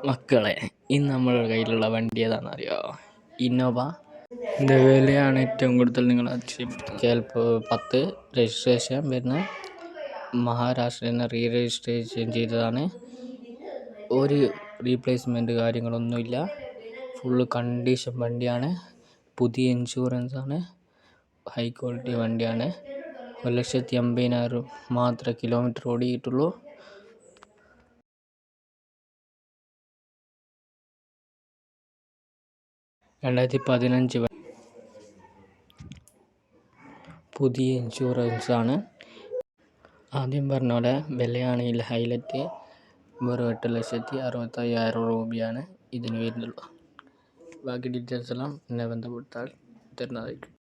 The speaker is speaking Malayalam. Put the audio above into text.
മക്കളെ, ഇന്ന് നമ്മുടെ കയ്യിലുള്ള വണ്ടി ഏതാണെന്നറിയോ? ഇന്നോവ. ഇതിൻ്റെ വിലയാണ് ഏറ്റവും കൂടുതൽ നിങ്ങൾ ചിലപ്പോൾ 10 രജിസ്ട്രേഷൻ വരുന്ന മഹാരാഷ്ട്രയിൽ നിന്ന് രജിസ്ട്രേഷൻ ചെയ്തതാണ്. ഒരു റീപ്ലേസ്മെൻറ്റ് കാര്യങ്ങളൊന്നുമില്ല. ഫുള്ള് കണ്ടീഷൻ വണ്ടിയാണ്. പുതിയ ഇൻഷുറൻസാണ്. ഹൈ ക്വാളിറ്റി വണ്ടിയാണ്. 1,80,000 മാത്രമേ കിലോമീറ്റർ ഓടിയിട്ടുള്ളൂ. 2015 പുതിയ ഇൻഷുറൻസാണ്. ആദ്യം പറഞ്ഞ പോലെ വിലയാണെങ്കിൽ ഹൈലൈറ്റ് വെറും 8,65,000 രൂപയാണ് ഇതിന് വരുന്നുള്ളൂ. ബാക്കി ഡീറ്റെയിൽസ് എല്ലാം എന്നെ ബന്ധപ്പെട്ടാൽ തരുന്നതായിരിക്കും.